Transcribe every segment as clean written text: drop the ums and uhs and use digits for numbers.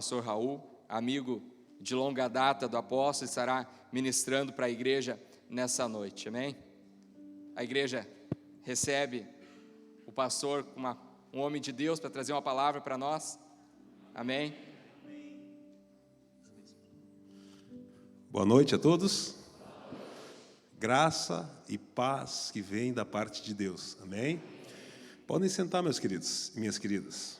Pastor Raul, amigo de longa data do apóstolo, estará ministrando para a igreja nessa noite, amém? A igreja recebe o pastor, um homem de Deus, para trazer uma palavra para nós, amém? Boa noite a todos. Graça e paz que vem da parte de Deus, amém? Podem sentar, meus queridos e minhas queridas.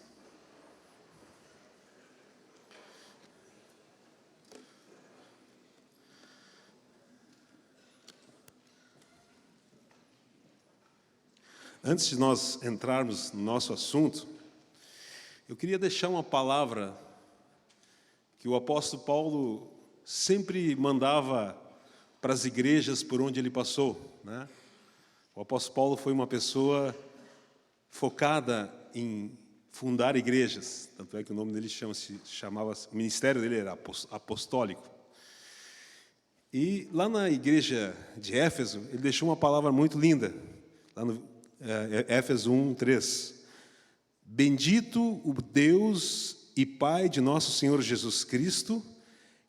Antes de nós entrarmos no nosso assunto, eu queria deixar uma palavra que o apóstolo Paulo sempre mandava para as igrejas por onde ele passou, né? O apóstolo Paulo foi uma pessoa focada em fundar igrejas, tanto é que o nome dele chamava, o ministério dele era apostólico. E lá na igreja de Éfeso, ele deixou uma palavra muito linda, lá no Éfeso 1:3. Bendito o Deus e Pai de nosso Senhor Jesus Cristo,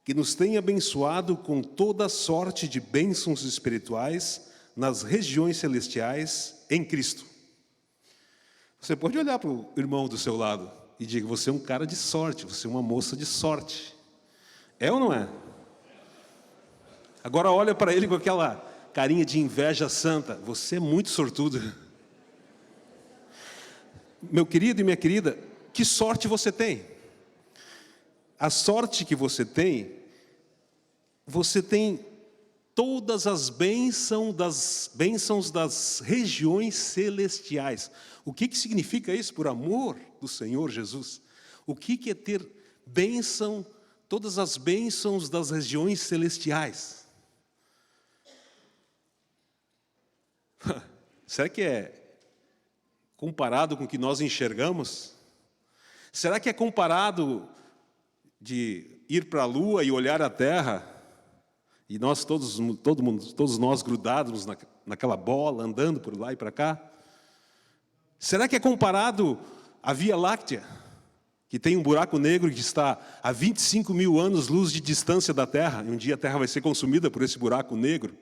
que nos tem abençoado com toda sorte de bênçãos espirituais nas regiões celestiais em Cristo. Você pode olhar para o irmão do seu lado e diga: você é um cara de sorte, você é uma moça de sorte. É ou não é? Agora olha para ele com aquela carinha de inveja santa: você é muito sortudo. Meu querido e minha querida, que sorte você tem? A sorte que você tem todas as bênçãos das regiões celestiais. O que significa isso, por amor do Senhor Jesus? O que é ter bênção, todas as bênçãos das regiões celestiais? Será que é comparado com o que nós enxergamos? Será que é comparado de ir para a lua e olhar a terra, e nós todos nós grudados naquela bola, andando por lá e para cá? Será que é comparado à Via Láctea, que tem um buraco negro que está a 25 mil anos-luz de distância da Terra, e um dia a Terra vai ser consumida por esse buraco negro,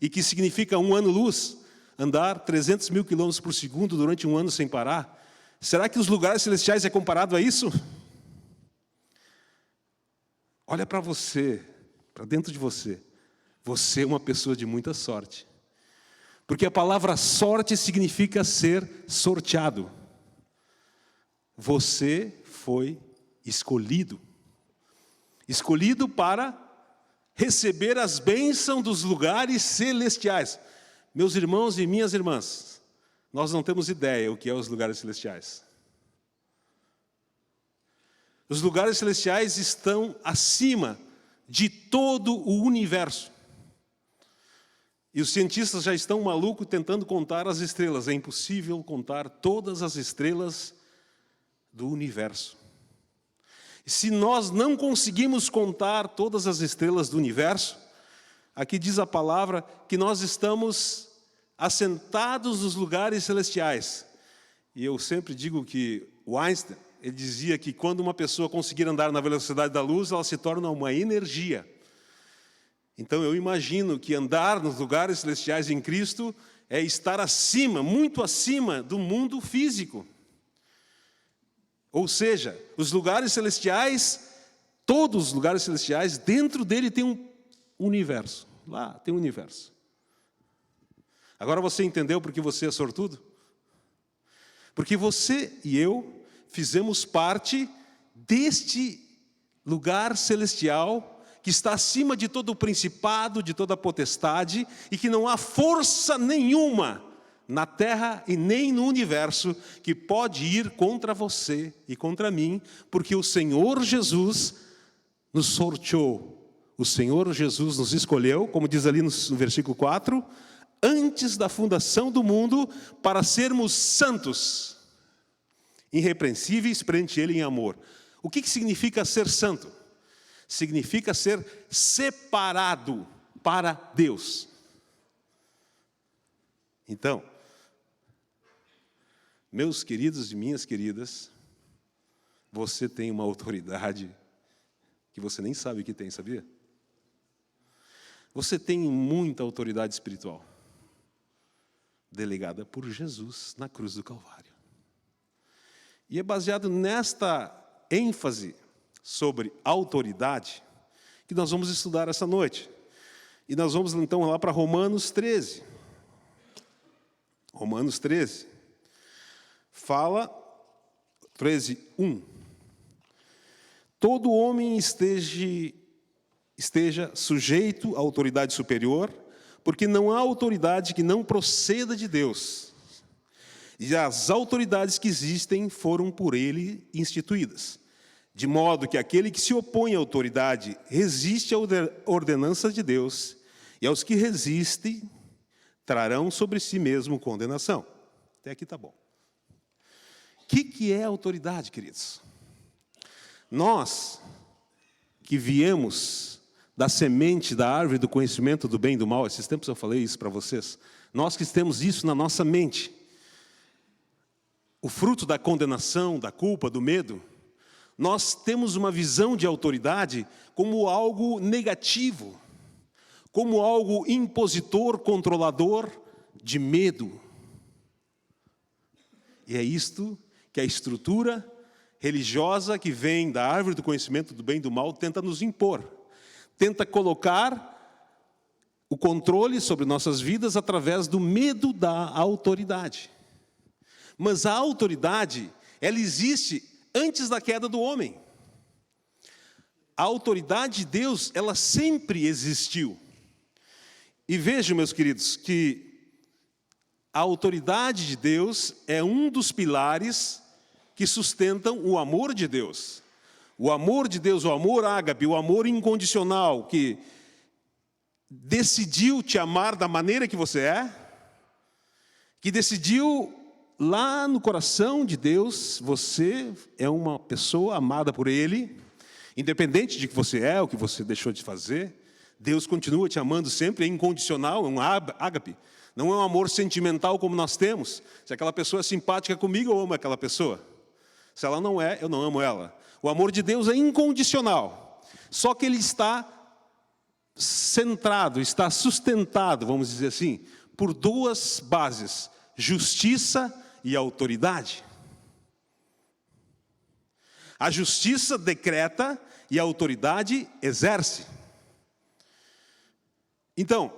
e que significa um ano-luz, andar 300 mil quilômetros por segundo durante um ano sem parar? Será que os lugares celestiais é comparado a isso? Olha para você, para dentro de você. Você é uma pessoa de muita sorte. Porque a palavra sorte significa ser sorteado. Você foi escolhido. Escolhido para receber as bênçãos dos lugares celestiais. Meus irmãos e minhas irmãs, nós não temos ideia o que é os lugares celestiais. Os lugares celestiais estão acima de todo o universo. E os cientistas já estão malucos tentando contar as estrelas. É impossível contar todas as estrelas do universo. E se nós não conseguimos contar todas as estrelas do universo, aqui diz a palavra que nós estamos assentados nos lugares celestiais. E eu sempre digo que o Einstein, ele dizia que quando uma pessoa conseguir andar na velocidade da luz, ela se torna uma energia. Então eu imagino que andar nos lugares celestiais em Cristo é estar acima, muito acima do mundo físico. Ou seja, os lugares celestiais, todos os lugares celestiais, dentro dele tem um universo. Lá tem um universo. Agora você entendeu por que você é sortudo? Porque você e eu fizemos parte deste lugar celestial que está acima de todo o principado, de toda a potestade, e que não há força nenhuma na terra e nem no universo que pode ir contra você e contra mim, porque o Senhor Jesus nos sorteou. O Senhor Jesus nos escolheu, como diz ali no versículo 4, antes da fundação do mundo, para sermos santos, irrepreensíveis perante Ele em amor. O que significa ser santo? Significa ser separado para Deus. Então, meus queridos e minhas queridas, você tem uma autoridade que você nem sabe que tem, sabia? Você tem muita autoridade espiritual, delegada por Jesus na cruz do Calvário. E é baseado nesta ênfase sobre autoridade que nós vamos estudar essa noite. E nós vamos então lá para Romanos 13. Romanos 13. Fala, 13:1. Todo homem esteja sujeito à autoridade superior, porque não há autoridade que não proceda de Deus. E as autoridades que existem foram por ele instituídas. De modo que aquele que se opõe à autoridade resiste à ordenança de Deus, e aos que resistem trarão sobre si mesmo condenação. Até aqui está bom. O que é autoridade, queridos? Nós que viemos da semente da árvore do conhecimento do bem e do mal, esses tempos eu falei isso para vocês, nós que temos isso na nossa mente, o fruto da condenação, da culpa, do medo, nós temos uma visão de autoridade como algo negativo, como algo impositor, controlador, de medo. E é isto que a estrutura religiosa que vem da árvore do conhecimento do bem e do mal tenta nos impor. Tenta colocar o controle sobre nossas vidas através do medo da autoridade. Mas a autoridade, ela existe antes da queda do homem. A autoridade de Deus, ela sempre existiu. E vejam, meus queridos, que a autoridade de Deus é um dos pilares que sustentam o amor de Deus. O amor de Deus, o amor ágape, o amor incondicional, que decidiu te amar da maneira que você é, que decidiu lá no coração de Deus, você é uma pessoa amada por Ele, independente de que você é, o que você deixou de fazer, Deus continua te amando sempre, é incondicional, é um ágape, não é um amor sentimental como nós temos. Se aquela pessoa é simpática comigo, eu amo aquela pessoa. Se ela não é, eu não amo ela. O amor de Deus é incondicional, só que ele está centrado, está sustentado, vamos dizer assim, por duas bases: justiça e autoridade. A justiça decreta e a autoridade exerce. Então,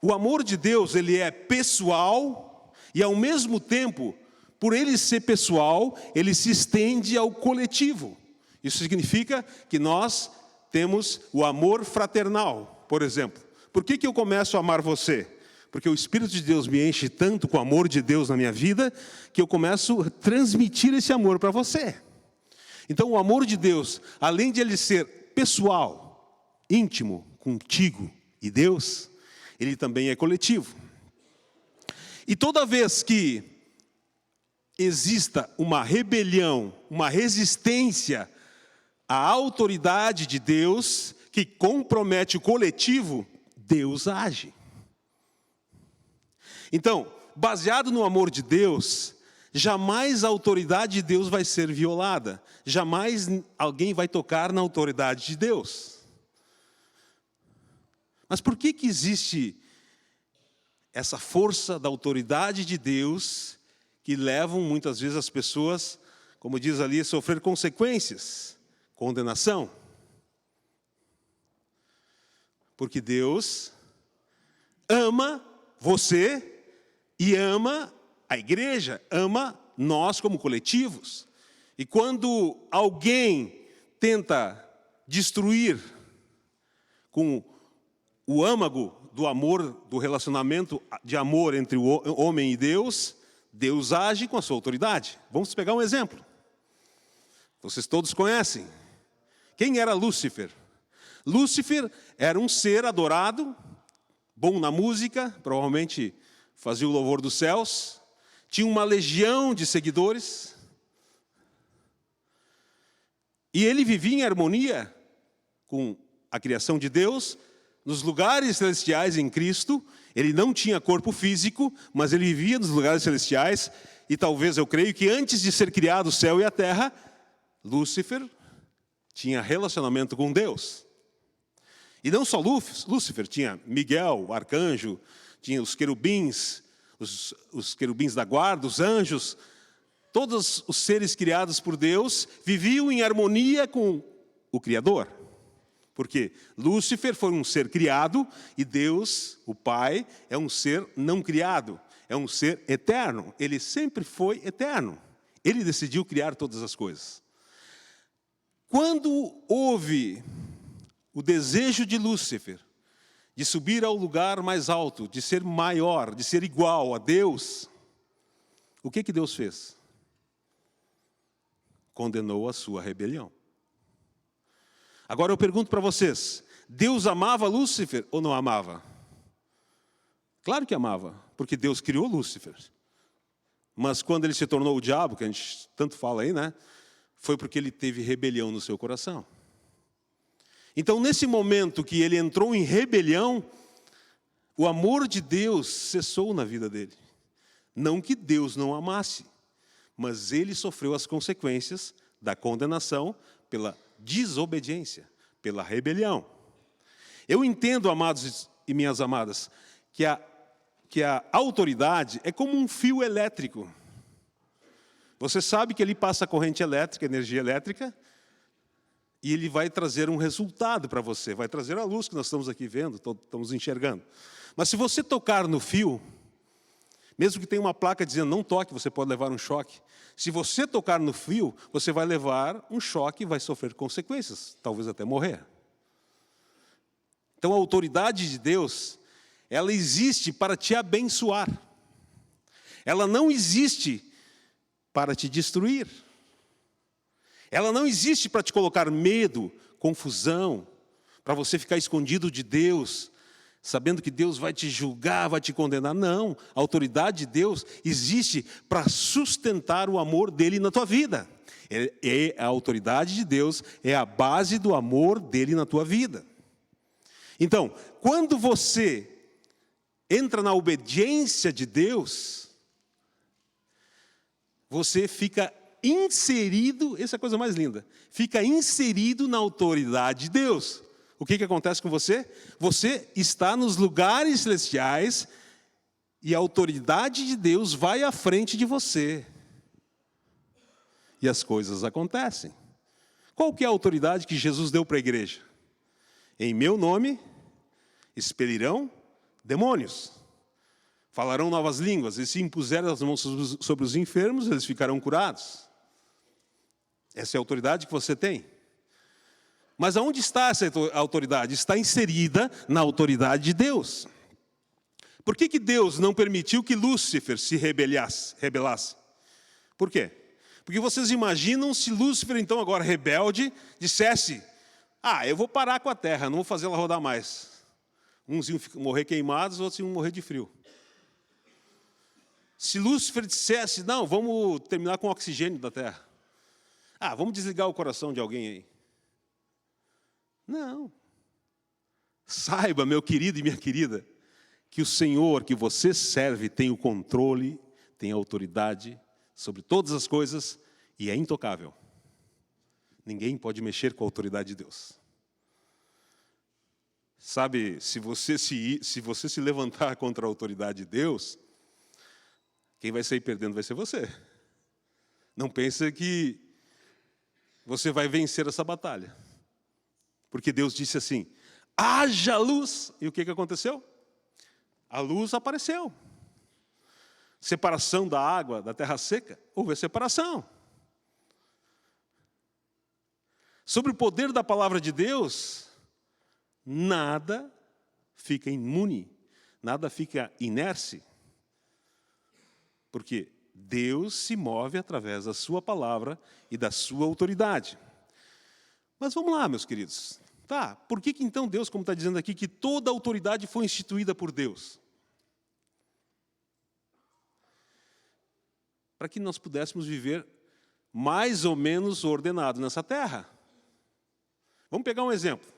o amor de Deus, ele é pessoal e ao mesmo tempo, por ele ser pessoal, ele se estende ao coletivo. Isso significa que nós temos o amor fraternal, por exemplo. Por que eu começo a amar você? Porque o Espírito de Deus me enche tanto com o amor de Deus na minha vida, que eu começo a transmitir esse amor para você. Então, o amor de Deus, além de ele ser pessoal, íntimo, contigo e Deus, ele também é coletivo. E toda vez que exista uma rebelião, uma resistência à autoridade de Deus, que compromete o coletivo, Deus age. Então, baseado no amor de Deus, jamais a autoridade de Deus vai ser violada. Jamais alguém vai tocar na autoridade de Deus. Mas por que existe essa força da autoridade de Deus que levam muitas vezes as pessoas, como diz ali, a sofrer consequências, condenação? Porque Deus ama você e ama a igreja, ama nós como coletivos. E quando alguém tenta destruir com o âmago do amor, do relacionamento de amor entre o homem e Deus, Deus age com a sua autoridade. Vamos pegar um exemplo. Vocês todos conhecem. Quem era Lúcifer? Lúcifer era um ser adorado, bom na música, provavelmente fazia o louvor dos céus, tinha uma legião de seguidores, e ele vivia em harmonia com a criação de Deus, nos lugares celestiais em Cristo. Ele não tinha corpo físico, mas ele vivia nos lugares celestiais, e talvez eu creio que antes de ser criado o céu e a terra, Lúcifer tinha relacionamento com Deus. E não só Lúcifer, tinha Miguel, o arcanjo, tinha os querubins, os querubins da guarda, os anjos. Todos os seres criados por Deus viviam em harmonia com o Criador. Porque Lúcifer foi um ser criado e Deus, o Pai, é um ser não criado, é um ser eterno. Ele sempre foi eterno. Ele decidiu criar todas as coisas. Quando houve o desejo de Lúcifer de subir ao lugar mais alto, de ser maior, de ser igual a Deus, o que Deus fez? Condenou a sua rebelião. Agora eu pergunto para vocês, Deus amava Lúcifer ou não amava? Claro que amava, porque Deus criou Lúcifer. Mas quando ele se tornou o diabo, que a gente tanto fala aí, né? Foi porque ele teve rebelião no seu coração. Então, nesse momento que ele entrou em rebelião, o amor de Deus cessou na vida dele. Não que Deus não amasse, mas ele sofreu as consequências da condenação pela desobediência, pela rebelião. Eu entendo, amados e minhas amadas, que a autoridade é como um fio elétrico. Você sabe que ele passa corrente elétrica, energia elétrica, e ele vai trazer um resultado para você, vai trazer a luz que nós estamos aqui vendo, estamos enxergando. Mas se você tocar no fio, mesmo que tenha uma placa dizendo não toque, você pode levar um choque. Se você tocar no fio, você vai levar um choque e vai sofrer consequências, talvez até morrer. Então a autoridade de Deus, ela existe para te abençoar. Ela não existe para te destruir. Ela não existe para te colocar medo, confusão, para você ficar escondido de Deus, sabendo que Deus vai te julgar, vai te condenar. Não, a autoridade de Deus existe para sustentar o amor dele na tua vida. A autoridade de Deus é a base do amor dele na tua vida. Então, quando você entra na obediência de Deus, você fica inserido, essa é a coisa mais linda, fica inserido na autoridade de Deus. O que acontece com você? Você está nos lugares celestiais e a autoridade de Deus vai à frente de você. E as coisas acontecem. Qual que é a autoridade que Jesus deu para a igreja? Em meu nome, expelirão demônios. Falarão novas línguas, e se impuserem as mãos sobre os enfermos, eles ficarão curados. Essa é a autoridade que você tem. Mas aonde está essa autoridade? Está inserida na autoridade de Deus. Por que Deus não permitiu que Lúcifer se rebelasse? Por quê? Porque vocês imaginam se Lúcifer, então, agora rebelde, dissesse: eu vou parar com a terra, não vou fazer ela rodar mais. Uns iam morrer queimados, outros iam morrer de frio. Se Lúcifer dissesse: não, vamos terminar com o oxigênio da terra. Vamos desligar o coração de alguém aí. Não. Saiba, meu querido e minha querida, que o Senhor que você serve tem o controle, tem a autoridade sobre todas as coisas e é intocável. Ninguém pode mexer com a autoridade de Deus. Sabe, se você se levantar contra a autoridade de Deus, quem vai sair perdendo vai ser você. Não pense que você vai vencer essa batalha. Porque Deus disse assim: haja luz. E o que aconteceu? A luz apareceu. Separação da água, da terra seca, houve a separação. Sobre o poder da palavra de Deus, nada fica imune, nada fica inerte. Porque Deus se move através da sua palavra e da sua autoridade. Mas vamos lá, meus queridos. Por que então Deus, como está dizendo aqui, que toda a autoridade foi instituída por Deus? Para que nós pudéssemos viver mais ou menos ordenado nessa terra. Vamos pegar um exemplo.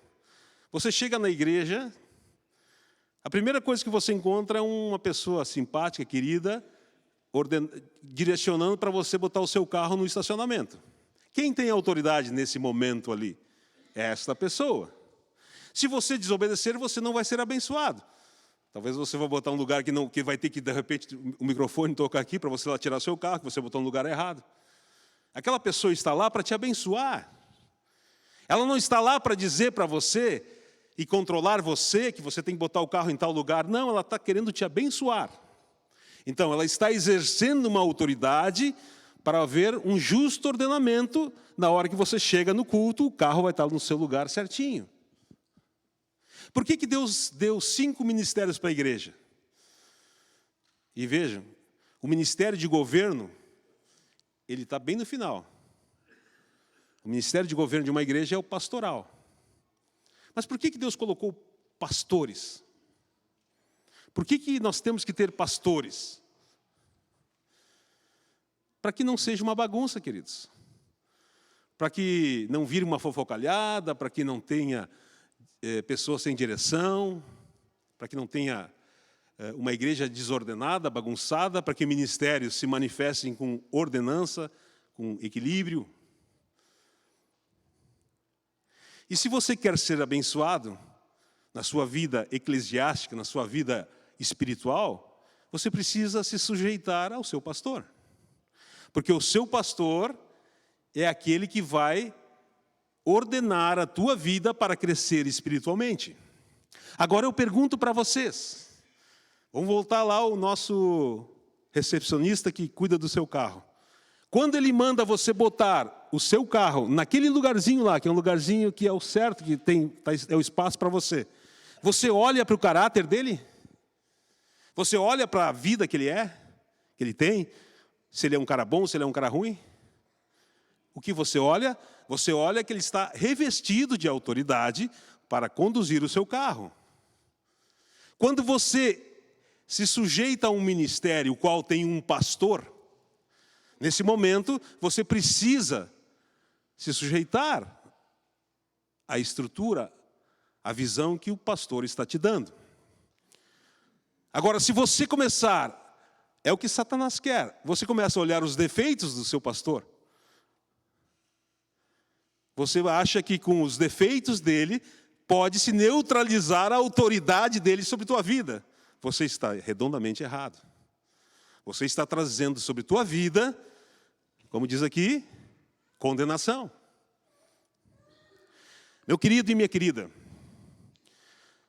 Você chega na igreja, a primeira coisa que você encontra é uma pessoa simpática, querida, direcionando para você botar o seu carro no estacionamento. Quem tem autoridade nesse momento ali? esta pessoa. Se você desobedecer, você não vai ser abençoado. Talvez você vá botar um lugar que vai ter que, de repente, o microfone tocar aqui para você lá tirar seu carro, que você botou no lugar errado. Aquela pessoa está lá para te abençoar. Ela não está lá para dizer para você e controlar você, que você tem que botar o carro em tal lugar. Não, ela está querendo te abençoar. Então, ela está exercendo uma autoridade para haver um justo ordenamento. Na hora que você chega no culto, o carro vai estar no seu lugar certinho. Por que Deus deu 5 ministérios para a igreja? E vejam, o ministério de governo, ele está bem no final. O ministério de governo de uma igreja é o pastoral. Mas por que Deus colocou pastores? Por que nós temos que ter pastores? Para que não seja uma bagunça, queridos. Para que não vire uma fofocalhada, para que não tenha pessoas sem direção, para que não tenha uma igreja desordenada, bagunçada, para que ministérios se manifestem com ordenança, com equilíbrio. E se você quer ser abençoado na sua vida eclesiástica, na sua vida espiritual, você precisa se sujeitar ao seu pastor. Porque o seu pastor é aquele que vai ordenar a tua vida para crescer espiritualmente. Agora eu pergunto para vocês. Vamos voltar lá ao nosso recepcionista que cuida do seu carro. Quando ele manda você botar o seu carro naquele lugarzinho lá, que é um lugarzinho que é o certo, que é o espaço para você, você olha para o caráter dele? Você olha para a vida que ele é, que ele tem? Se ele é um cara bom, se ele é um cara ruim? O que você olha? Você olha que ele está revestido de autoridade para conduzir o seu carro. Quando você se sujeita a um ministério, o qual tem um pastor, nesse momento, você precisa se sujeitar à estrutura, à visão que o pastor está te dando. Agora, se você começar, é o que Satanás quer, você começa a olhar os defeitos do seu pastor. Você acha que com os defeitos dele, pode se neutralizar a autoridade dele sobre tua vida. Você está redondamente errado. Você está trazendo sobre tua vida, como diz aqui, condenação. Meu querido e minha querida,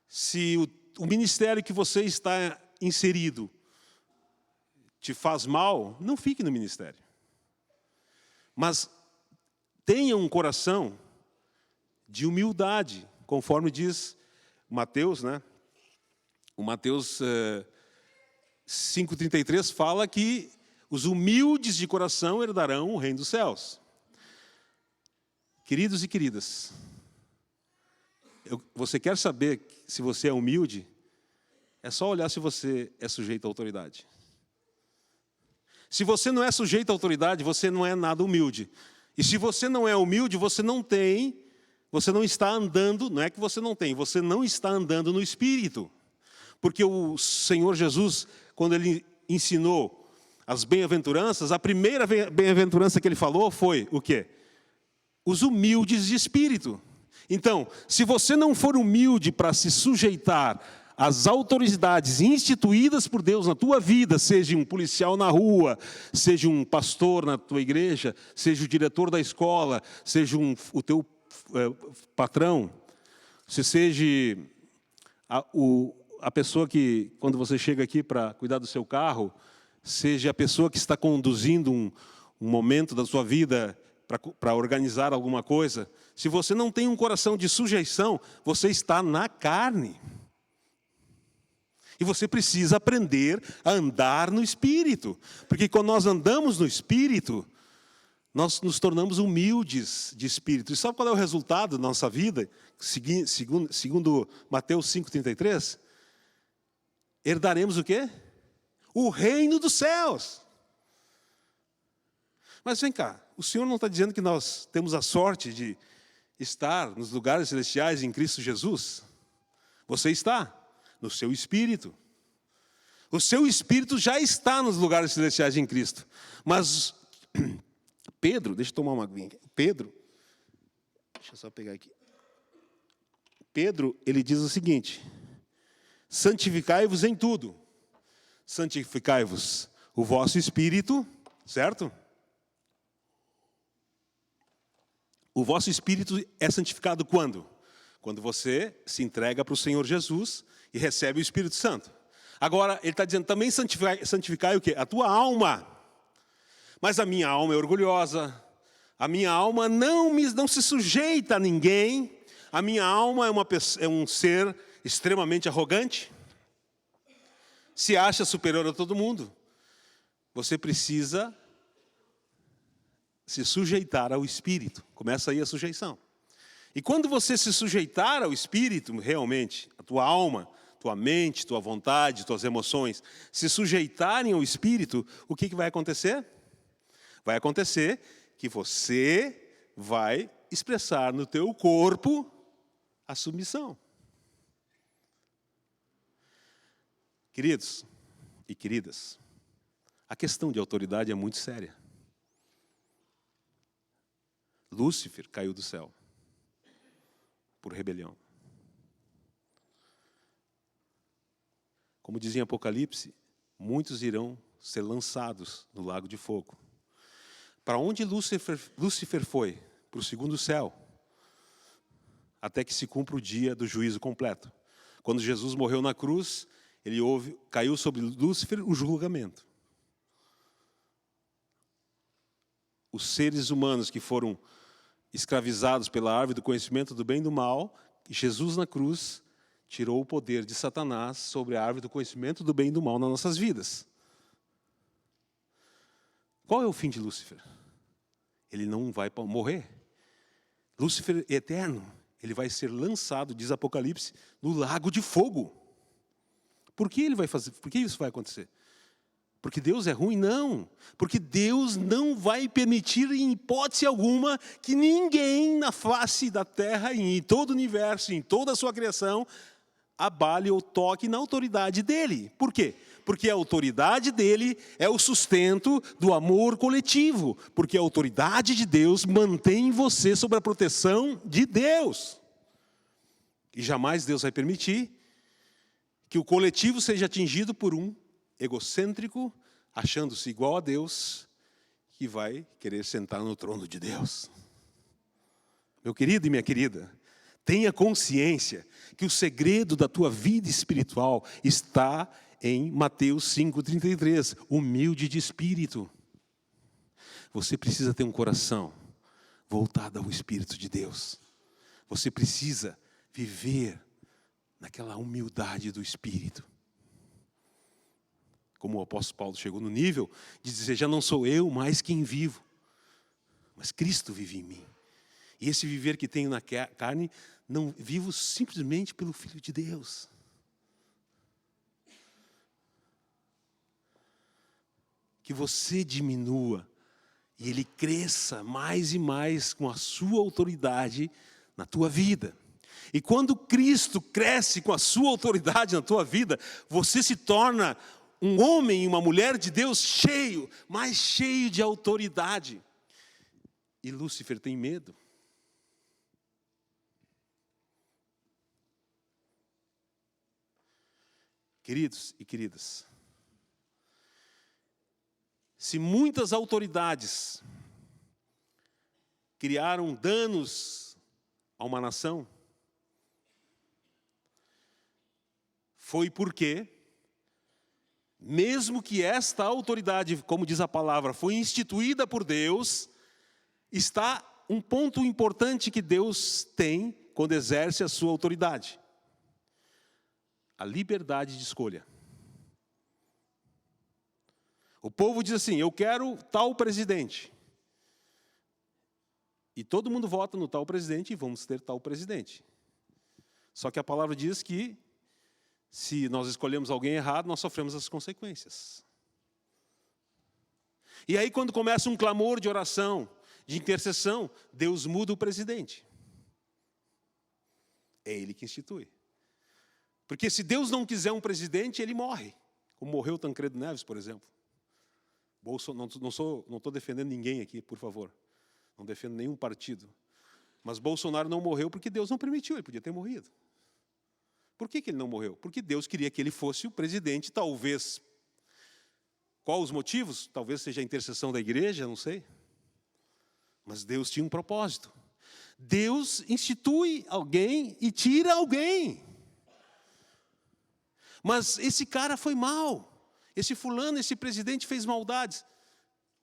se o ministério que você está inserido te faz mal, não fique no ministério. Mas tenha um coração de humildade, conforme diz Mateus, né? O Mateus 5,33 fala que os humildes de coração herdarão o reino dos céus. Queridos e queridas, você quer saber se você é humilde? É só olhar se você é sujeito à autoridade. Se você não é sujeito à autoridade, você não é nada humilde. E se você não é humilde, você não está andando, não é que você não tem, você não está andando no Espírito. Porque o Senhor Jesus, quando Ele ensinou as bem-aventuranças, a primeira bem-aventurança que Ele falou foi o quê? Os humildes de espírito. Então, se você não for humilde para se sujeitar às autoridades instituídas por Deus na tua vida, seja um policial na rua, seja um pastor na tua igreja, seja o diretor da escola, seja o teu patrão, se seja a pessoa que, quando você chega aqui para cuidar do seu carro, seja a pessoa que está conduzindo um momento da sua vida para organizar alguma coisa, se você não tem um coração de sujeição, você está na carne. E você precisa aprender a andar no Espírito. Porque quando nós andamos no Espírito, nós nos tornamos humildes de espírito. E sabe qual é o resultado da nossa vida? Segundo Mateus 5,33? Herdaremos o quê? O reino dos céus. Mas vem cá, o Senhor não está dizendo que nós temos a sorte de estar nos lugares celestiais em Cristo Jesus? Você está no seu espírito. O seu espírito já está nos lugares celestiais em Cristo. Mas Pedro, deixa eu tomar uma aguinha aqui. Pedro, deixa eu só pegar aqui. Pedro, ele diz o seguinte: santificai-vos em tudo. Santificai-vos o vosso espírito, certo? O vosso espírito é santificado quando? Quando você se entrega para o Senhor Jesus e recebe o Espírito Santo. Agora, ele está dizendo também santificai o quê? A tua alma. Mas a minha alma é orgulhosa, a minha alma não se sujeita a ninguém, a minha alma é um ser extremamente arrogante, se acha superior a todo mundo. Você precisa se sujeitar ao Espírito. Começa aí a sujeição. E quando você se sujeitar ao Espírito, realmente, a tua alma, tua mente, tua vontade, tuas emoções, se sujeitarem ao Espírito, o que vai acontecer? Vai acontecer que você vai expressar no teu corpo a submissão. Queridos e queridas, a questão de autoridade é muito séria. Lúcifer caiu do céu por rebelião. Como diz em Apocalipse, muitos irão ser lançados no lago de fogo. Para onde Lúcifer foi? Para o segundo céu, até que se cumpra o dia do juízo completo. Quando Jesus morreu na cruz, caiu sobre Lúcifer o julgamento. Os seres humanos que foram escravizados pela árvore do conhecimento do bem e do mal, Jesus na cruz tirou o poder de Satanás sobre a árvore do conhecimento do bem e do mal nas nossas vidas. Qual é o fim de Lúcifer? Ele não vai morrer. Lúcifer é eterno. Ele vai ser lançado, diz Apocalipse, no lago de fogo. Por que ele vai fazer? Por que isso vai acontecer? Porque Deus é ruim? Não. Porque Deus não vai permitir, em hipótese alguma, que ninguém na face da terra, em todo o universo, em toda a sua criação, abale ou toque na autoridade dele. Por quê? Porque a autoridade dele é o sustento do amor coletivo. Porque a autoridade de Deus mantém você sob a proteção de Deus. E jamais Deus vai permitir que o coletivo seja atingido por um egocêntrico, achando-se igual a Deus, que vai querer sentar no trono de Deus. Meu querido e minha querida, tenha consciência que o segredo da tua vida espiritual está em Mateus 5,33, humilde de espírito. Você precisa ter um coração voltado ao Espírito de Deus. Você precisa viver naquela humildade do Espírito. Como o apóstolo Paulo chegou no nível de dizer, já não sou eu mais quem vivo, mas Cristo vive em mim. E esse viver que tenho na carne, não vivo simplesmente pelo Filho de Deus. Que você diminua e Ele cresça mais e mais com a sua autoridade na tua vida. E quando Cristo cresce com a sua autoridade na tua vida, você se torna um homem e uma mulher de Deus mais cheio de autoridade. E Lúcifer tem medo. Queridos e queridas, se muitas autoridades criaram danos a uma nação, foi porque, mesmo que esta autoridade, como diz a palavra, foi instituída por Deus, está um ponto importante que Deus tem quando exerce a sua autoridade: a liberdade de escolha. O povo diz assim, eu quero tal presidente. E todo mundo vota no tal presidente e vamos ter tal presidente. Só que a palavra diz que, se nós escolhemos alguém errado, nós sofremos as consequências. E aí, quando começa um clamor de oração, de intercessão, Deus muda o presidente. É Ele que institui. Porque se Deus não quiser um presidente, ele morre. Como morreu Tancredo Neves, por exemplo. Não estou defendendo ninguém aqui, por favor. Não defendo nenhum partido. Mas Bolsonaro não morreu porque Deus não permitiu, ele podia ter morrido. Por que ele não morreu? Porque Deus queria que ele fosse o presidente, talvez. Qual os motivos? Talvez seja a intercessão da igreja, não sei. Mas Deus tinha um propósito. Deus institui alguém e tira alguém. Mas esse cara foi mal. Esse fulano, esse presidente fez maldades.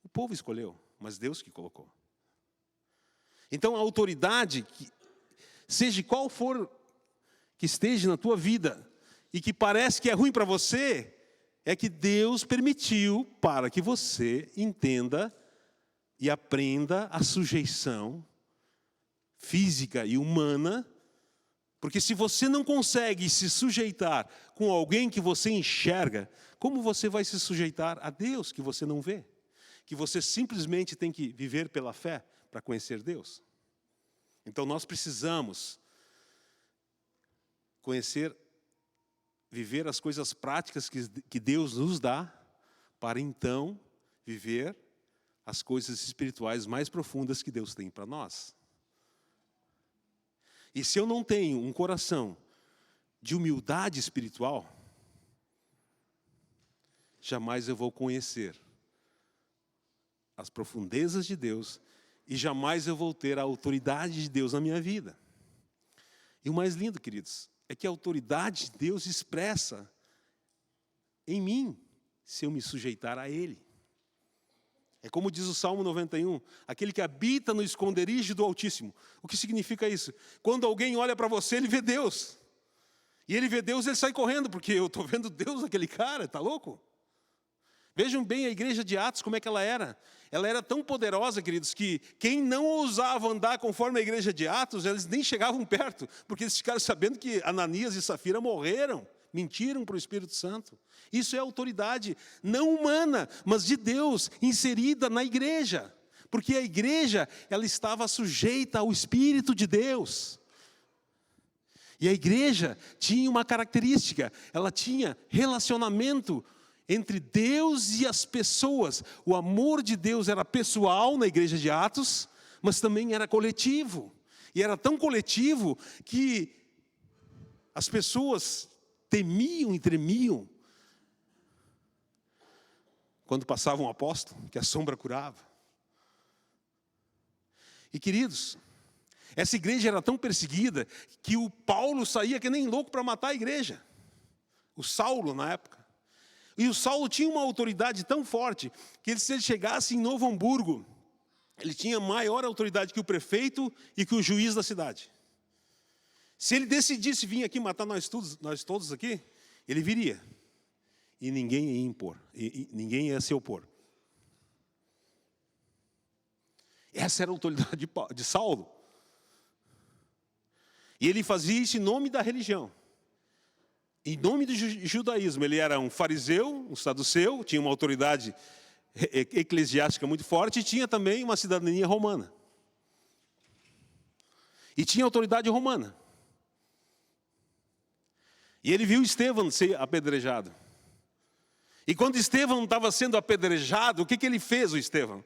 O povo escolheu, mas Deus que colocou. Então a autoridade, seja qual for que esteja na tua vida e que parece que é ruim para você, é que Deus permitiu para que você entenda e aprenda a sujeição física e humana, porque se você não consegue se sujeitar com alguém que você enxerga, como você vai se sujeitar a Deus que você não vê? Que você simplesmente tem que viver pela fé para conhecer Deus. Então nós precisamos conhecer, viver as coisas práticas que Deus nos dá, para então viver as coisas espirituais mais profundas que Deus tem para nós. E se eu não tenho um coração de humildade espiritual, jamais eu vou conhecer as profundezas de Deus e jamais eu vou ter a autoridade de Deus na minha vida. E o mais lindo, queridos, é que a autoridade de Deus expressa em mim, se eu me sujeitar a Ele. É como diz o Salmo 91, aquele que habita no esconderijo do Altíssimo. O que significa isso? Quando alguém olha para você, ele vê Deus. E ele vê Deus, ele sai correndo, porque eu estou vendo Deus naquele cara, está louco? Vejam bem a igreja de Atos, como é que ela era. Ela era tão poderosa, queridos, que quem não ousava andar conforme a igreja de Atos, eles nem chegavam perto, porque eles ficaram sabendo que Ananias e Safira morreram, mentiram para o Espírito Santo. Isso é autoridade não humana, mas de Deus, inserida na igreja. Porque a igreja, ela estava sujeita ao Espírito de Deus. E a igreja tinha uma característica, ela tinha relacionamento entre Deus e as pessoas. O amor de Deus era pessoal na igreja de Atos, mas também era coletivo. E era tão coletivo que as pessoas temiam e tremiam quando passava um apóstolo, que a sombra curava. E queridos, essa igreja era tão perseguida que o Paulo saía que nem louco para matar a igreja. O Saulo na época. E o Saulo tinha uma autoridade tão forte que se ele chegasse em Novo Hamburgo, ele tinha maior autoridade que o prefeito e que o juiz da cidade. Se ele decidisse vir aqui matar nós todos aqui, ele viria. E ninguém ia impor, e ninguém ia se opor. Essa era a autoridade de Saulo. E ele fazia isso em nome da religião. Em nome do judaísmo. Ele era um fariseu, um saduceu, tinha uma autoridade eclesiástica muito forte e tinha também uma cidadania romana. E tinha autoridade romana. E ele viu Estevão ser apedrejado. E quando Estevão estava sendo apedrejado, o que ele fez, o Estevão?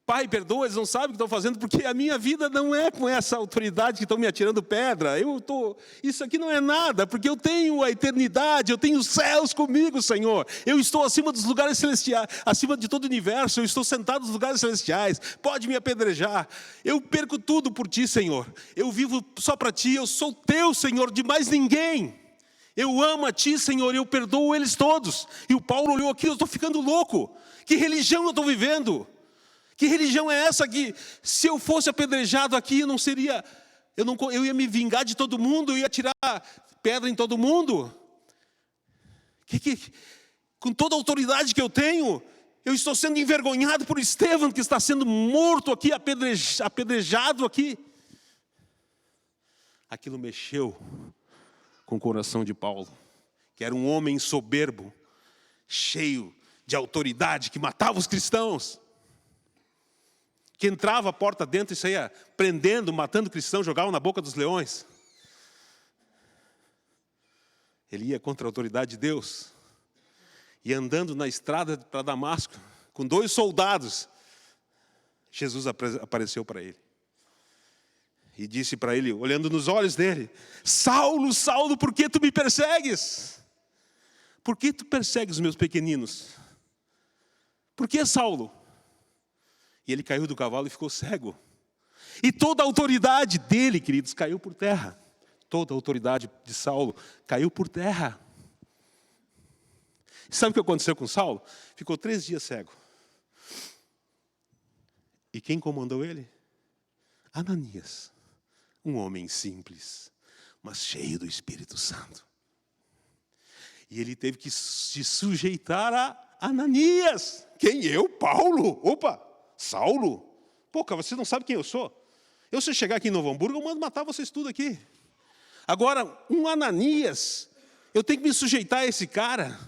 Pai, perdoa, eles não sabem o que estão fazendo, porque a minha vida não é com essa autoridade que estão me atirando pedra. Isso aqui não é nada, porque eu tenho a eternidade, eu tenho os céus comigo, Senhor. Eu estou acima dos lugares celestiais, acima de todo o universo, eu estou sentado nos lugares celestiais. Pode me apedrejar. Eu perco tudo por Ti, Senhor. Eu vivo só para Ti, eu sou Teu, Senhor, de mais ninguém. Eu amo a Ti, Senhor, e eu perdoo eles todos. E o Paulo olhou aqui, eu estou ficando louco. Que religião eu estou vivendo? Que religião é essa que, se eu fosse apedrejado aqui, eu ia me vingar de todo mundo, eu ia tirar pedra em todo mundo? Com toda a autoridade que eu tenho, eu estou sendo envergonhado por Estevão, que está sendo morto aqui, apedrejado aqui. Aquilo mexeu com o coração de Paulo, que era um homem soberbo, cheio de autoridade, que matava os cristãos, que entrava a porta dentro e saía prendendo, matando cristãos, jogava na boca dos leões. Ele ia contra a autoridade de Deus, e andando na estrada para Damasco, com 2 soldados, Jesus apareceu para ele. e disse para ele, olhando nos olhos dele: Saulo, Saulo, por que tu me persegues? Por que tu persegues os meus pequeninos? Por que, Saulo? E ele caiu do cavalo e ficou cego. E toda a autoridade dele, queridos, caiu por terra. Toda a autoridade de Saulo caiu por terra. Sabe o que aconteceu com Saulo? Ficou 3 dias cego. E quem comandou ele? Ananias. Um homem simples, mas cheio do Espírito Santo. E ele teve que se sujeitar a Ananias. Quem? Eu? Paulo? Opa, Saulo? Pô, cara, você não sabe quem eu sou. Eu, se eu chegar aqui em Novo Hamburgo, eu mando matar vocês tudo aqui. Agora, um Ananias, eu tenho que me sujeitar a esse cara.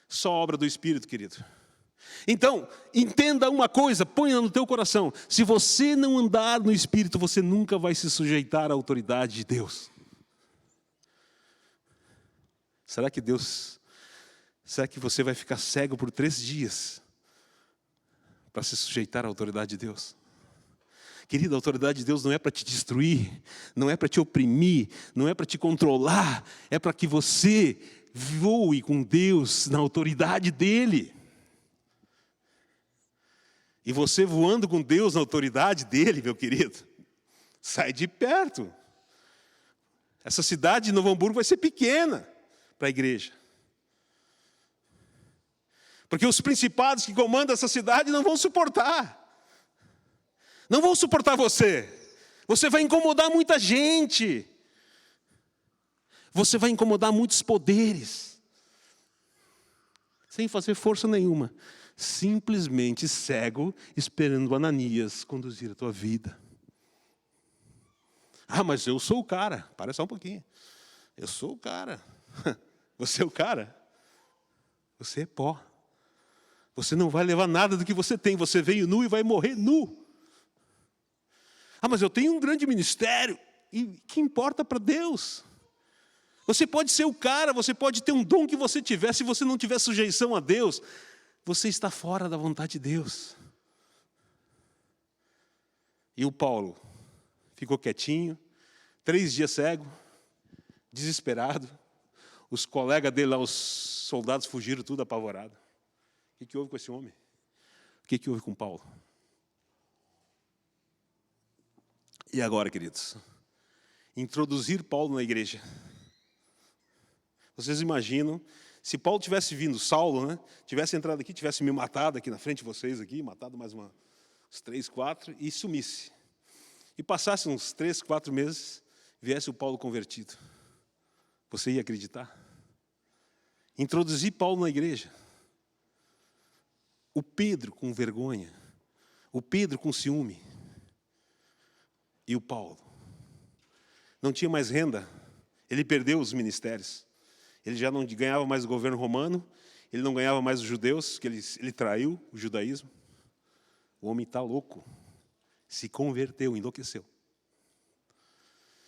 Só obra do Espírito, querido. Então, entenda uma coisa, ponha no teu coração. Se você não andar no Espírito, você nunca vai se sujeitar à autoridade de Deus. Será que você vai ficar cego por 3 dias para se sujeitar à autoridade de Deus? Querido, a autoridade de Deus não é para te destruir, não é para te oprimir, não é para te controlar, é para que você voe com Deus na autoridade dEle. E você voando com Deus na autoridade dEle, meu querido, sai de perto. Essa cidade de Novo Hamburgo vai ser pequena para a igreja. Porque os principados que comandam essa cidade não vão suportar. Não vão suportar você. Você vai incomodar muita gente. Você vai incomodar muitos poderes. Sem fazer força nenhuma. Simplesmente cego, esperando Ananias conduzir a tua vida. Ah, mas eu sou o cara. Para só um pouquinho. Eu sou o cara. Você é o cara? Você é pó. Você não vai levar nada do que você tem. Você veio nu e vai morrer nu. Ah, mas eu tenho um grande ministério. E que importa para Deus? Você pode ser o cara, você pode ter um dom que você tiver. Se você não tiver sujeição a Deus, você está fora da vontade de Deus. E o Paulo ficou quietinho, 3 dias cego, desesperado. Os colegas dele lá, os soldados, fugiram tudo apavorados. O que houve com esse homem? O que houve com Paulo? E agora, queridos? Introduzir Paulo na igreja. Vocês imaginam, se Paulo tivesse vindo, Saulo, né? Tivesse entrado aqui, tivesse me matado aqui na frente de vocês, aqui, matado mais uns 3, 4, e sumisse. E passasse uns 3, 4 meses, viesse o Paulo convertido. Você ia acreditar? Introduzir Paulo na igreja. O Pedro com vergonha. O Pedro com ciúme. E o Paulo. Não tinha mais renda. Ele perdeu os ministérios. Ele já não ganhava mais o governo romano. Ele não ganhava mais os judeus, que ele traiu o judaísmo. O homem está louco. Se converteu, enlouqueceu.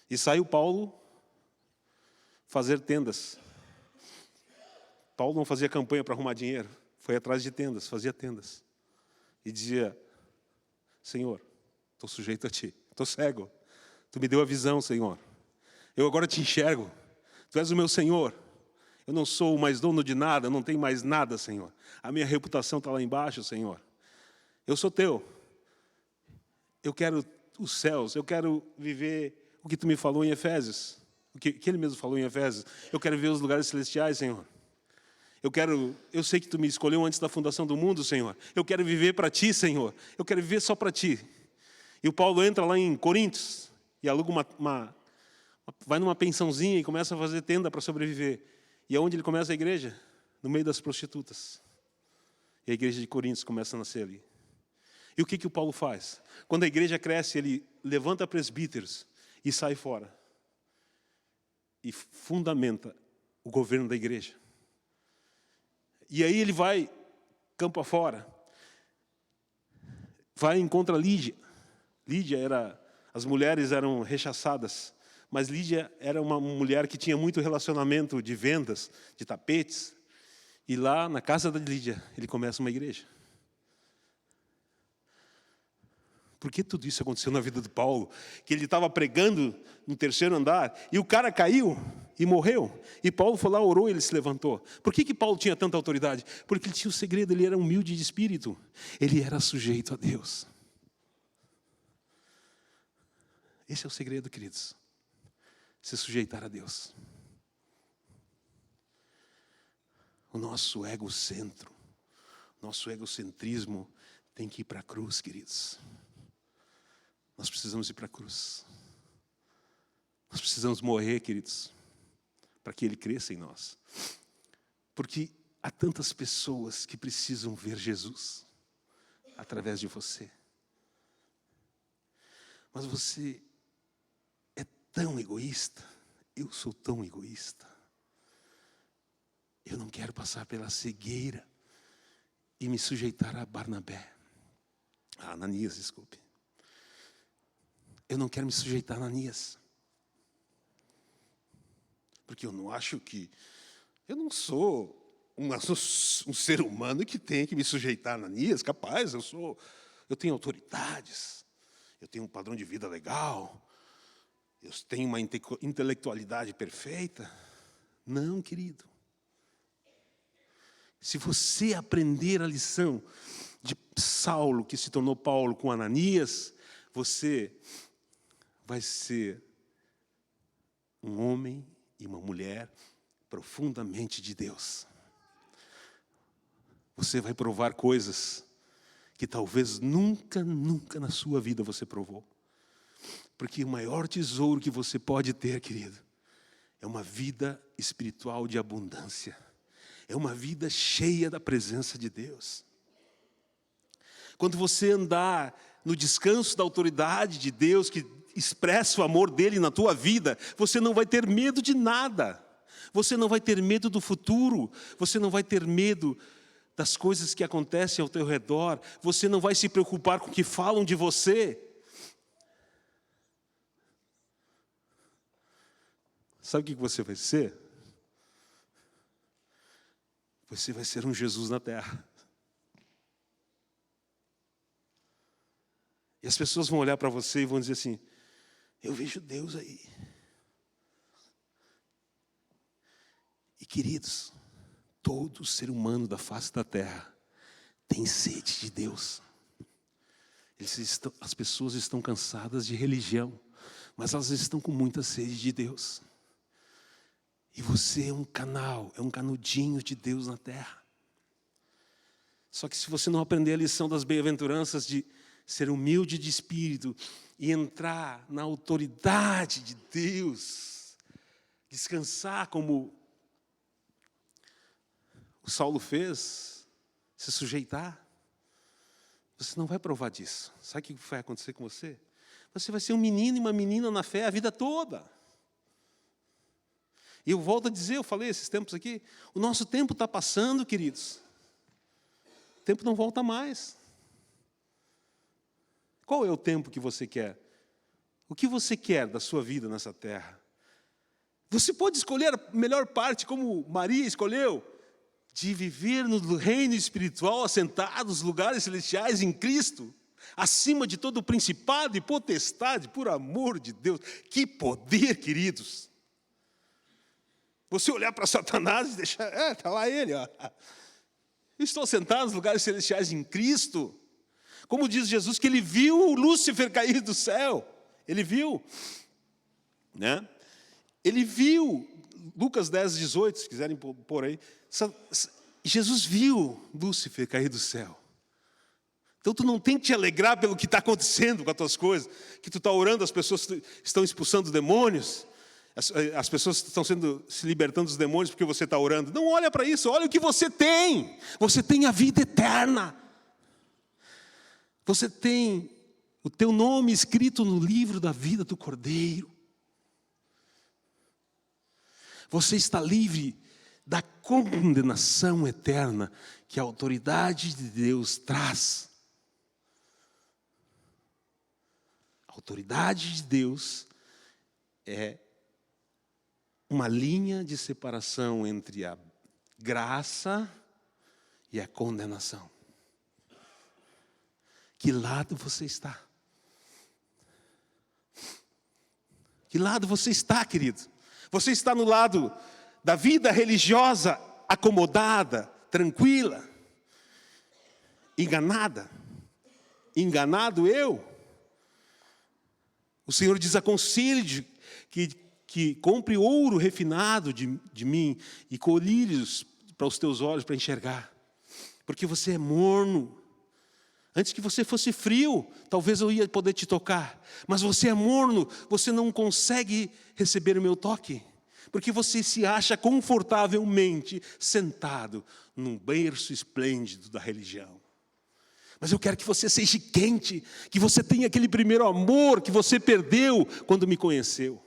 E saiu Paulo fazer tendas. Paulo não fazia campanha para arrumar dinheiro. Foi atrás de tendas, fazia tendas. E dizia: Senhor, estou sujeito a Ti. Estou cego. Tu me deu a visão, Senhor. Eu agora te enxergo. Tu és o meu Senhor. Eu não sou mais dono de nada, eu não tenho mais nada, Senhor. A minha reputação está lá embaixo, Senhor. Eu sou Teu. Eu quero os céus, eu quero viver o que Tu me falou em Efésios. O que Ele mesmo falou em Efésios. Eu quero ver os lugares celestiais, Senhor. Eu sei que Tu me escolheu antes da fundação do mundo, Senhor. Eu quero viver para Ti, Senhor. Eu quero viver só para Ti. E o Paulo entra lá em Coríntios e aluga vai numa pensãozinha e começa a fazer tenda para sobreviver. E aonde ele começa a igreja? No meio das prostitutas. E a igreja de Coríntios começa a nascer ali. E o que o Paulo faz? Quando a igreja cresce, ele levanta presbíteros e sai fora. E fundamenta o governo da igreja. E aí ele vai campo afora. Vai e encontra Lídia. As mulheres eram rechaçadas. Mas Lídia era uma mulher que tinha muito relacionamento de vendas, de tapetes. E lá, na casa da Lídia, ele começa uma igreja. Por que tudo isso aconteceu na vida de Paulo? Que ele estava pregando no 3º andar e o cara caiu e morreu. E Paulo foi lá, orou e ele se levantou. Por que Paulo tinha tanta autoridade? Porque ele tinha o segredo, ele era humilde de espírito. Ele era sujeito a Deus. Esse é o segredo, queridos. Se sujeitar a Deus. O nosso egocentro, nosso egocentrismo tem que ir para a cruz, queridos. Nós precisamos ir para a cruz. Nós precisamos morrer, queridos, para que Ele cresça em nós. Porque há tantas pessoas que precisam ver Jesus através de você. Mas você é tão egoísta. Eu sou tão egoísta. Eu não quero passar pela cegueira e me sujeitar a Barnabé. A Ananias, desculpe. Eu não quero me sujeitar a Ananias. Porque eu não acho que... Eu não sou um ser humano que tem que me sujeitar a Ananias. Capaz, eu tenho autoridades. Eu tenho um padrão de vida legal. Eu tenho uma intelectualidade perfeita. Não, querido. Se você aprender a lição de Saulo, que se tornou Paulo, com Ananias, você vai ser um homem e uma mulher profundamente de Deus. Você vai provar coisas que talvez nunca na sua vida você provou. Porque o maior tesouro que você pode ter, querido, é uma vida espiritual de abundância. É uma vida cheia da presença de Deus. Quando você andar no descanso da autoridade de Deus, que expressa o amor dele na tua vida, você não vai ter medo de nada. Você não vai ter medo do futuro. Você não vai ter medo das coisas que acontecem ao teu redor. Você não vai se preocupar com o que falam de você. Sabe o que você vai ser? Você vai ser um Jesus na terra. E as pessoas vão olhar para você e vão dizer assim: eu vejo Deus aí. E queridos, todo ser humano da face da terra tem sede de Deus. As pessoas estão cansadas de religião, mas elas estão com muita sede de Deus. E você é um canal, é um canudinho de Deus na terra. Só que se você não aprender a lição das bem-aventuranças de ser humilde de espírito e entrar na autoridade de Deus, descansar como o Saulo fez, se sujeitar, você não vai provar disso. Sabe o que vai acontecer com você? Você vai ser um menino e uma menina na fé a vida toda. E eu volto a dizer, eu falei esses tempos aqui, o nosso tempo está passando, queridos. O tempo não volta mais. Qual é o tempo que você quer? O que você quer da sua vida nessa terra? Você pode escolher a melhor parte, como Maria escolheu, de viver no reino espiritual, assentado nos lugares celestiais em Cristo, acima de todo principado e potestade, por amor de Deus. Que poder, queridos! Você olhar para Satanás e deixar, está lá ele, ó. Eu estou sentado nos lugares celestiais em Cristo. Como diz Jesus, que ele viu Lúcifer cair do céu. Ele viu. Né? Ele viu, Lucas 10, 18, se quiserem pôr aí. Jesus viu Lúcifer cair do céu. Então tu não tem que te alegrar pelo que está acontecendo com as tuas coisas. Que tu está orando, as pessoas estão expulsando demônios. As pessoas estão se libertando dos demônios porque você está orando. Não olha para isso, olha o que você tem. Você tem a vida eterna. Você tem o teu nome escrito no livro da vida do Cordeiro. Você está livre da condenação eterna que a autoridade de Deus traz. A autoridade de Deus é uma linha de separação entre a graça e a condenação. Que lado você está? Que lado você está, querido? Você está no lado da vida religiosa acomodada, tranquila, enganada? Enganado eu? O Senhor diz: aconselhe que compre ouro refinado de mim e colírios para os teus olhos para enxergar. Porque você é morno. Antes que você fosse frio, talvez eu ia poder te tocar. Mas você é morno, você não consegue receber o meu toque. Porque você se acha confortavelmente sentado num berço esplêndido da religião. Mas eu quero que você seja quente, que você tenha aquele primeiro amor que você perdeu quando me conheceu.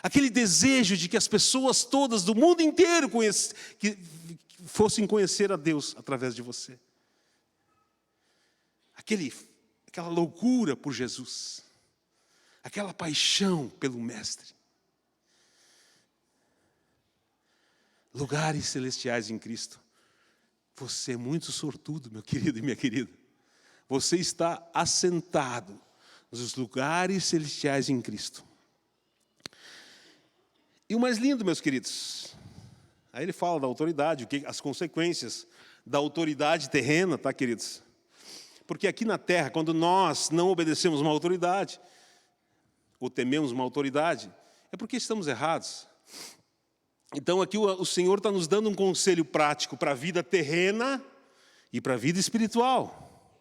Aquele desejo de que as pessoas todas do mundo inteiro que fossem conhecer a Deus através de você. Aquela loucura por Jesus. Aquela paixão pelo Mestre. Lugares celestiais em Cristo. Você é muito sortudo, meu querido e minha querida. Você está assentado nos lugares celestiais em Cristo. E o mais lindo, meus queridos, aí ele fala da autoridade, as consequências da autoridade terrena, tá, queridos? Porque aqui na terra, quando nós não obedecemos uma autoridade, ou tememos uma autoridade, é porque estamos errados. Então aqui o Senhor está nos dando um conselho prático para a vida terrena e para a vida espiritual.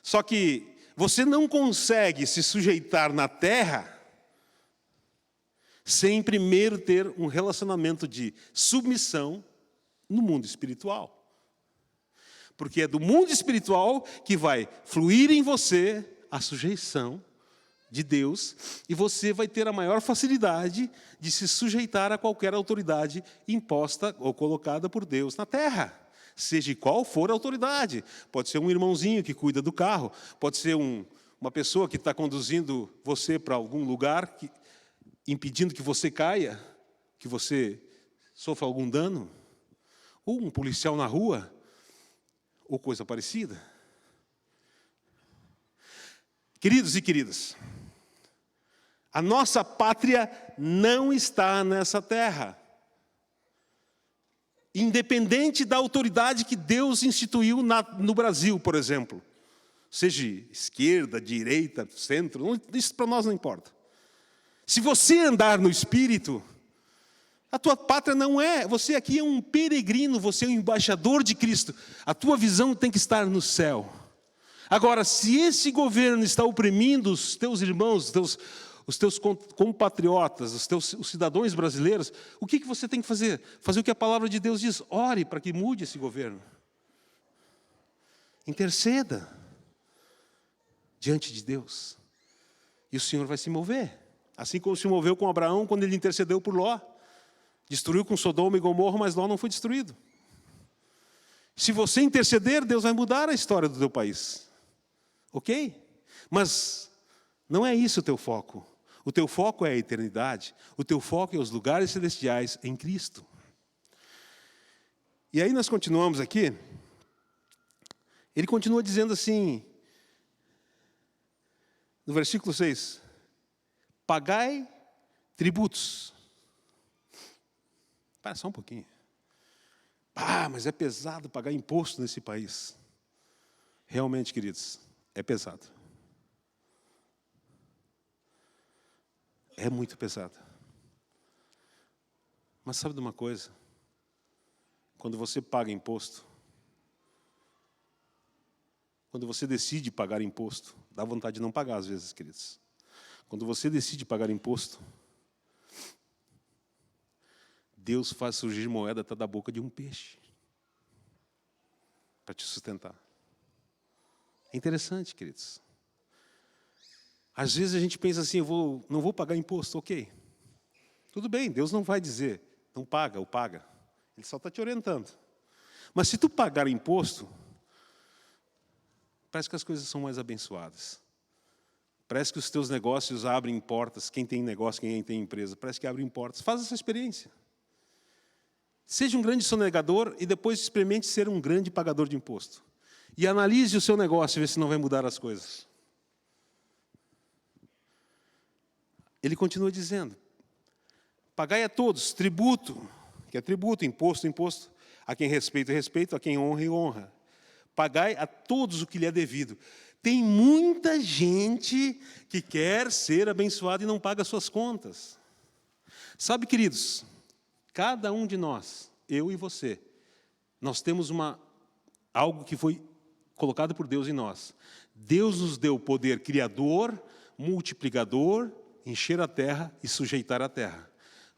Só que você não consegue se sujeitar na terra sem primeiro ter um relacionamento de submissão no mundo espiritual. Porque é do mundo espiritual que vai fluir em você a sujeição de Deus, e você vai ter a maior facilidade de se sujeitar a qualquer autoridade imposta ou colocada por Deus na terra. Seja qual for a autoridade. Pode ser um irmãozinho que cuida do carro, pode ser uma pessoa que está conduzindo você para algum lugar, impedindo que você caia, que você sofra algum dano, ou um policial na rua, ou coisa parecida. Queridos e queridas, a nossa pátria não está nessa terra. Independente da autoridade que Deus instituiu no Brasil, por exemplo. Seja esquerda, direita, centro, isso para nós não importa. Se você andar no Espírito, a tua pátria não é, você aqui é um peregrino, você é um embaixador de Cristo. A tua visão tem que estar no céu. Agora, se esse governo está oprimindo os teus irmãos, os teus compatriotas, os cidadãos brasileiros, o que você tem que fazer? Fazer o que a palavra de Deus diz: ore para que mude esse governo. Interceda diante de Deus. E o Senhor vai se mover. Assim como se moveu com Abraão quando ele intercedeu por Ló. Destruiu com Sodoma e Gomorra, mas Ló não foi destruído. Se você interceder, Deus vai mudar a história do teu país. Ok? Mas não é isso o teu foco. O teu foco é a eternidade. O teu foco é os lugares celestiais em Cristo. E aí nós continuamos aqui. Ele continua dizendo assim, no versículo 6. Pagai tributos. Para só um pouquinho. Mas é pesado pagar imposto nesse país. Realmente, queridos, é pesado. É muito pesado. Mas sabe de uma coisa? Quando você paga imposto, quando você decide pagar imposto, dá vontade de não pagar às vezes, queridos. Quando você decide pagar imposto, Deus faz surgir moeda até da boca de um peixe para te sustentar. É interessante, queridos. Às vezes a gente pensa assim, não vou pagar imposto, ok. Tudo bem, Deus não vai dizer, não paga ou paga. Ele só está te orientando. Mas se tu pagar imposto, parece que as coisas são mais abençoadas. Parece que os teus negócios abrem portas. Quem tem negócio, quem tem empresa, parece que abrem portas. Faz essa experiência. Seja um grande sonegador e depois experimente ser um grande pagador de imposto. E analise o seu negócio e vê se não vai mudar as coisas. ele continua dizendo: pagai a todos tributo, que é tributo, imposto, imposto, a quem respeito, respeito, a quem honra, honra. Pagai a todos o que lhe é devido. Tem muita gente que quer ser abençoada e não paga suas contas. Sabe, queridos, cada um de nós, eu e você, nós temos algo que foi colocado por Deus em nós. Deus nos deu o poder criador, multiplicador, encher a terra e sujeitar a terra.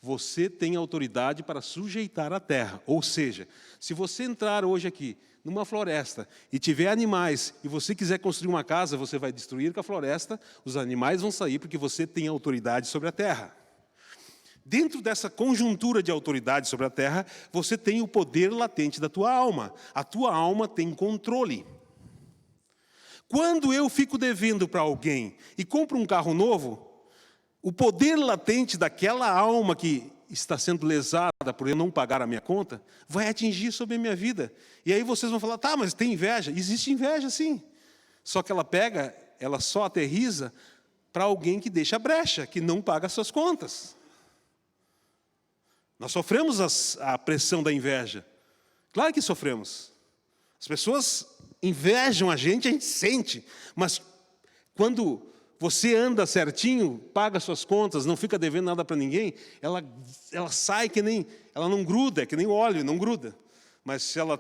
Você tem autoridade para sujeitar a terra. Ou seja, se você entrar hoje aqui numa floresta e tiver animais e você quiser construir uma casa, você vai destruir com a floresta, os animais vão sair porque você tem autoridade sobre a terra. Dentro dessa conjuntura de autoridade sobre a terra, você tem o poder latente da tua alma. A tua alma tem controle. Quando eu fico devendo para alguém e compro um carro novo, o poder latente daquela alma que está sendo lesada por eu não pagar a minha conta, vai atingir sobre a minha vida. E aí vocês vão falar: tá, mas tem inveja. Existe inveja, sim. Só que ela só aterriza para alguém que deixa brecha, que não paga as suas contas. Nós sofremos a pressão da inveja. Claro que sofremos. As pessoas invejam a gente sente. Mas quando você anda certinho, paga suas contas, não fica devendo nada para ninguém, ela sai que nem... Ela não gruda, é que nem óleo, não gruda. Mas se ela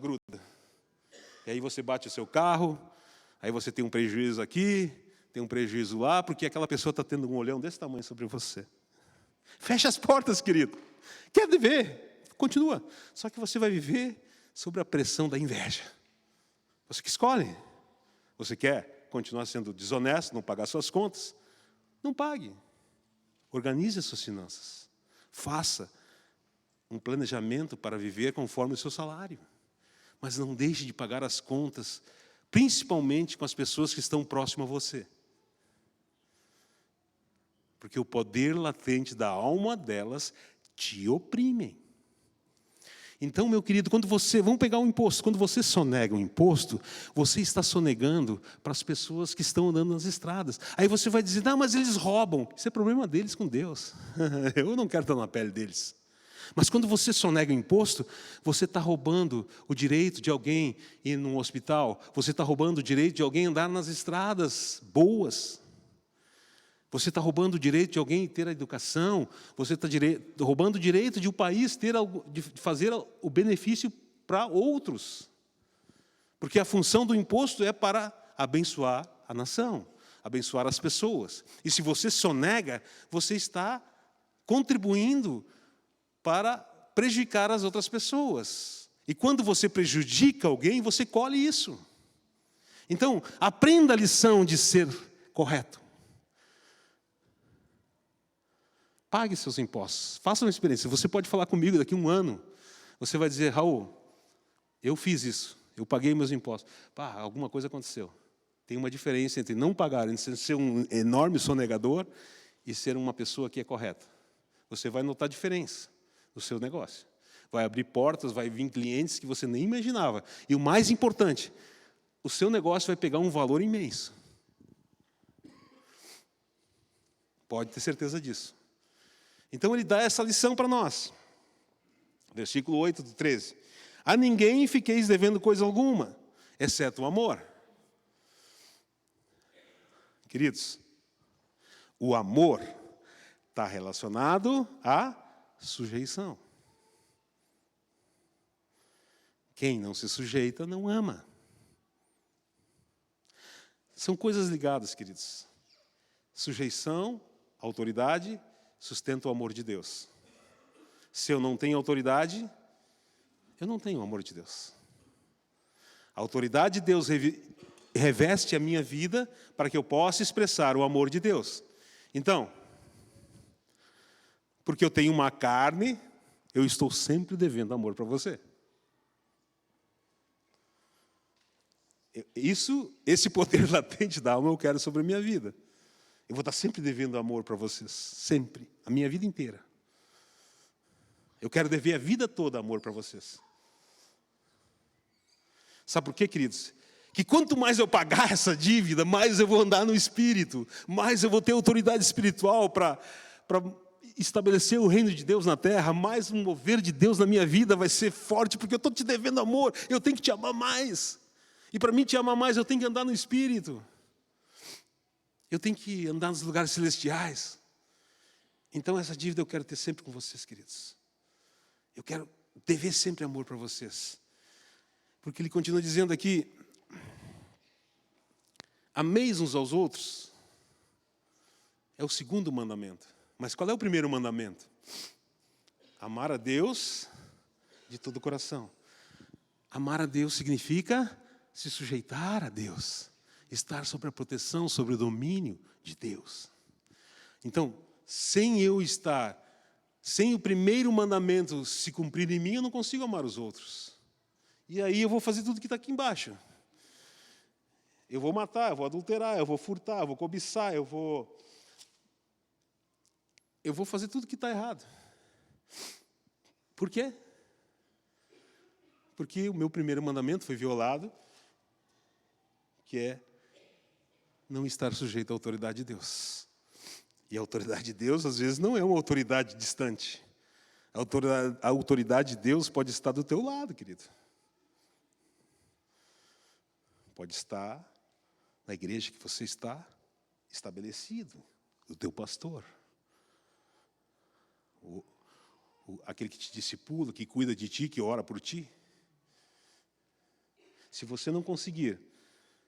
gruda. E aí você bate o seu carro, aí você tem um prejuízo aqui, tem um prejuízo lá, porque aquela pessoa está tendo um olhão desse tamanho sobre você. Fecha as portas, querido. Quer dever? Continua. Só que você vai viver sob a pressão da inveja. Você que escolhe. Você quer continuar sendo desonesto, não pagar suas contas? Não pague. Organize as suas finanças. Faça um planejamento para viver conforme o seu salário. Mas não deixe de pagar as contas, principalmente com as pessoas que estão próximas a você. Porque o poder latente da alma delas te oprimem. Então, meu querido, vamos pegar um imposto, quando você sonega um imposto, você está sonegando para as pessoas que estão andando nas estradas. Aí você vai dizer: não, mas eles roubam. Isso é problema deles com Deus. Eu não quero estar na pele deles. Mas quando você sonega o imposto, você está roubando o direito de alguém ir num hospital, você está roubando o direito de alguém andar nas estradas boas. Você está roubando o direito de alguém ter a educação, você está roubando o direito de um país de fazer o benefício para outros. Porque a função do imposto é para abençoar a nação, abençoar as pessoas. E se você sonega, você está contribuindo para prejudicar as outras pessoas. E quando você prejudica alguém, você colhe isso. Então, aprenda a lição de ser correto. Pague seus impostos. Faça uma experiência. Você pode falar comigo daqui a um ano. Você vai dizer: Raul, eu fiz isso. Eu paguei meus impostos. Alguma coisa aconteceu. Tem uma diferença entre não pagar, entre ser um enorme sonegador e ser uma pessoa que é correta. Você vai notar a diferença no seu negócio. Vai abrir portas, vai vir clientes que você nem imaginava. E o mais importante, o seu negócio vai pegar um valor imenso. Pode ter certeza disso. Então, ele dá essa lição para nós. Versículo 8 do 13. A ninguém fiqueis devendo coisa alguma, exceto o amor. Queridos, o amor está relacionado à sujeição. Quem não se sujeita não ama. São coisas ligadas, queridos. Sujeição, autoridade, sustenta o amor de Deus. Se eu não tenho autoridade, eu não tenho o amor de Deus. A autoridade de Deus reveste a minha vida para que eu possa expressar o amor de Deus. Então, porque eu tenho uma carne, eu estou sempre devendo amor para você. Esse poder latente da alma eu quero sobre a minha vida. Eu vou estar sempre devendo amor para vocês, sempre, a minha vida inteira. Eu quero dever a vida toda amor para vocês. Sabe por quê, queridos? Que quanto mais eu pagar essa dívida, mais eu vou andar no Espírito, mais eu vou ter autoridade espiritual para estabelecer o reino de Deus na terra, mais um mover de Deus na minha vida vai ser forte, porque eu estou te devendo amor, eu tenho que te amar mais. E para mim te amar mais, eu tenho que andar no Espírito. Eu tenho que andar nos lugares celestiais. Então essa dívida eu quero ter sempre com vocês, queridos. Eu quero dever sempre amor para vocês. Porque ele continua dizendo aqui, ameis uns aos outros, é o segundo mandamento. Mas qual é o primeiro mandamento? Amar a Deus de todo o coração. Amar a Deus significa se sujeitar a Deus. Estar sob a proteção, sobre o domínio de Deus. Então, sem o primeiro mandamento se cumprir em mim, eu não consigo amar os outros. E aí eu vou fazer tudo que está aqui embaixo. Eu vou matar, eu vou adulterar, eu vou furtar, eu vou cobiçar, eu vou fazer tudo que está errado. Por quê? Porque o meu primeiro mandamento foi violado, que é não estar sujeito à autoridade de Deus. E a autoridade de Deus, às vezes, não é uma autoridade distante. A autoridade de Deus pode estar do teu lado, querido. Pode estar na igreja que você está estabelecido, do teu pastor. Aquele que te discipula, que cuida de ti, que ora por ti. Se você não conseguir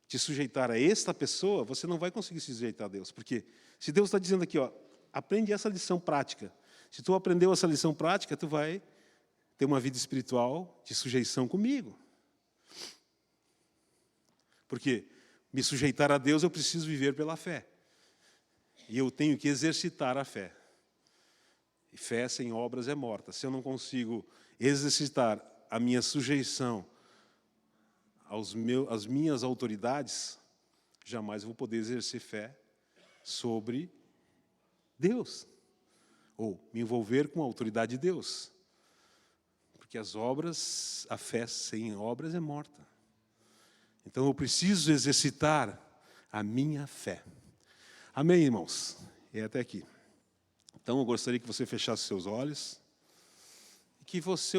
te sujeitar a esta pessoa, você não vai conseguir se sujeitar a Deus. Porque se Deus está dizendo aqui, ó, aprende essa lição prática. Se tu aprendeu essa lição prática, tu vai ter uma vida espiritual de sujeição comigo. Porque me sujeitar a Deus, eu preciso viver pela fé. E eu tenho que exercitar a fé. E fé sem obras é morta. Se eu não consigo exercitar a minha sujeição às minhas autoridades, jamais vou poder exercer fé sobre Deus. Ou me envolver com a autoridade de Deus. Porque a fé sem obras é morta. Então eu preciso exercitar a minha fé. Amém, irmãos? E até aqui. Então eu gostaria que você fechasse seus olhos e que você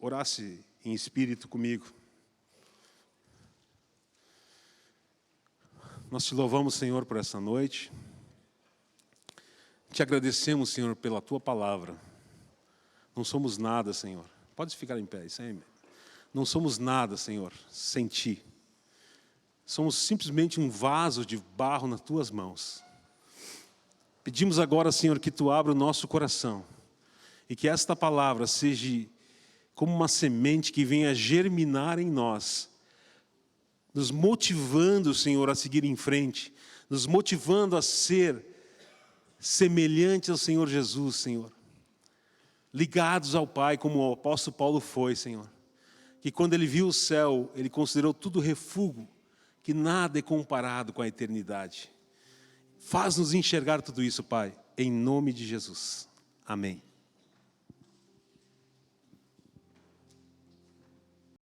orasse em espírito comigo. Nós te louvamos, Senhor, por essa noite. Te agradecemos, Senhor, pela Tua palavra. Não somos nada, Senhor. Pode ficar em pé, isso aí. Não somos nada, Senhor, sem Ti. Somos simplesmente um vaso de barro nas Tuas mãos. Pedimos agora, Senhor, que Tu abra o nosso coração e que esta palavra seja como uma semente que venha germinar em nós, nos motivando, Senhor, a seguir em frente, nos motivando a ser semelhantes ao Senhor Jesus, Senhor. Ligados ao Pai, como o apóstolo Paulo foi, Senhor. Que quando ele viu o céu, ele considerou tudo refúgio, que nada é comparado com a eternidade. Faz-nos enxergar tudo isso, Pai, em nome de Jesus. Amém.